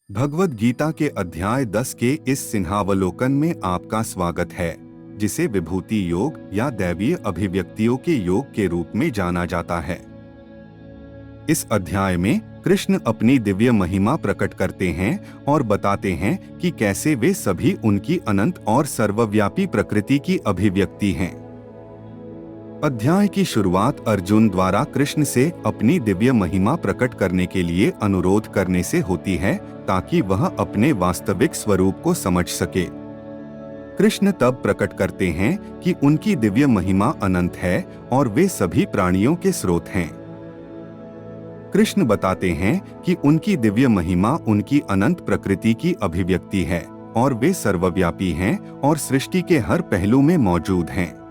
भगवद गीता के अध्याय 10 के इस सिंहावलोकन में आपका स्वागत है, जिसे विभूति योग या दैवीय अभिव्यक्तियों के योग के रूप में जाना जाता है। इस अध्याय में कृष्ण अपनी दिव्य महिमा प्रकट करते हैं और बताते हैं कि कैसे वे सभी उनकी अनंत और सर्वव्यापी प्रकृति की अभिव्यक्ति हैं। अध्याय की शुरुआत अर्जुन द्वारा कृष्ण से अपनी दिव्य महिमा प्रकट करने के लिए अनुरोध करने से होती है, ताकि वह अपने वास्तविक स्वरूप को समझ सके। कृष्ण तब प्रकट करते हैं कि उनकी दिव्य महिमा अनंत है और वे सभी प्राणियों के स्रोत हैं। कृष्ण बताते हैं कि उनकी दिव्य महिमा उनकी अनंत प्रकृति की अभिव्यक्ति है और वे सर्वव्यापी हैं और सृष्टि के हर पहलू में मौजूद हैं।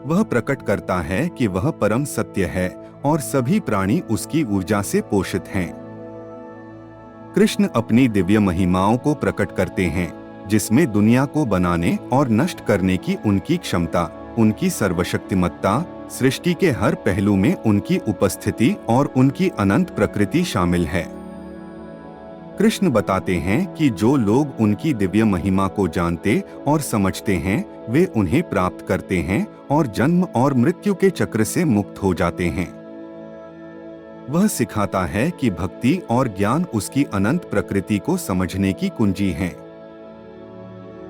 वह प्रकट करता है कि वह परम सत्य है और सभी प्राणी उसकी ऊर्जा से पोषित हैं। कृष्ण अपनी दिव्य महिमाओं को प्रकट करते हैं, जिसमें दुनिया को बनाने और नष्ट करने की उनकी क्षमता, उनकी सर्वशक्तिमत्ता, सृष्टि के हर पहलू में उनकी उपस्थिति और उनकी अनंत प्रकृति शामिल है। कृष्ण बताते हैं कि जो लोग उनकी दिव्य महिमा को जानते और समझते हैं, वे उन्हें प्राप्त करते हैं और जन्म और मृत्यु के चक्र से मुक्त हो जाते हैं। वह सिखाता है कि भक्ति और ज्ञान उसकी अनंत प्रकृति को समझने की कुंजी हैं।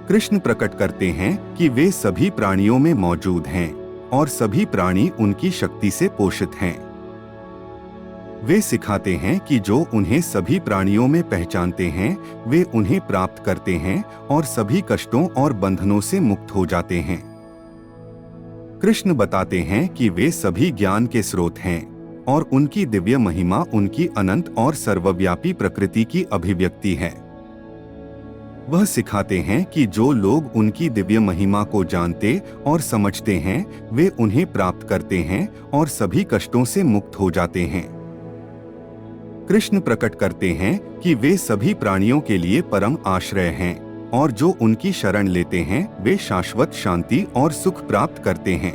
कृष्ण प्रकट करते हैं कि वे सभी प्राणियों में मौजूद हैं और सभी प्राणी उनकी शक्ति से पोषित हैं। वे सिखाते हैं कि जो उन्हें सभी प्राणियों में पहचानते हैं, वे उन्हें प्राप्त करते हैं और सभी कष्टों और बंधनों से मुक्त हो जाते हैं। कृष्ण बताते हैं कि वे सभी ज्ञान के स्रोत हैं और उनकी दिव्य महिमा उनकी अनंत और सर्वव्यापी प्रकृति की अभिव्यक्ति है। वह सिखाते हैं कि जो लोग उनकी दिव्य महिमा को जानते और समझते हैं, वे उन्हें प्राप्त करते हैं और सभी कष्टों से मुक्त हो जाते हैं। कृष्ण प्रकट करते हैं कि वे सभी प्राणियों के लिए परम आश्रय हैं और जो उनकी शरण लेते हैं, वे शाश्वत शांति और सुख प्राप्त करते हैं।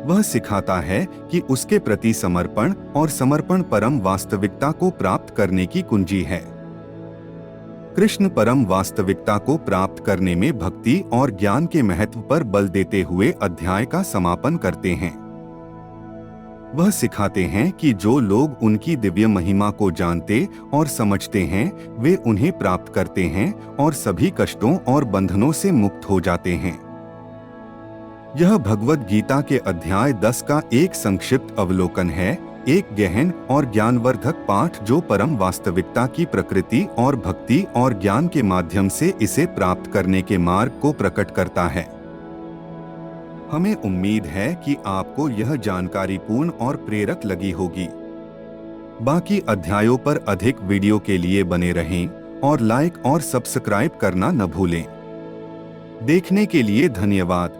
वह सिखाता है कि उसके प्रति समर्पण और समर्पण परम वास्तविकता को प्राप्त करने की कुंजी है। कृष्ण परम वास्तविकता को प्राप्त करने में भक्ति और ज्ञान के महत्व पर बल देते हुए अध्याय का समापन करते हैं। वह सिखाते हैं कि जो लोग उनकी दिव्य महिमा को जानते और समझते हैं, वे उन्हें प्राप्त करते हैं और सभी कष्टों और बंधनों से मुक्त हो जाते हैं। यह भगवद गीता के अध्याय 10 का एक संक्षिप्त अवलोकन है, एक गहन और ज्ञानवर्धक पाठ जो परम वास्तविकता की प्रकृति और भक्ति और ज्ञान के माध्यम से इसे प्राप्त करने के मार्ग को प्रकट करता है। हमें उम्मीद है कि आपको यह जानकारी पूर्ण और प्रेरक लगी होगी। बाकी अध्यायों पर अधिक वीडियो के लिए बने रहें और लाइक और सब्सक्राइब करना न भूलें। देखने के लिए धन्यवाद।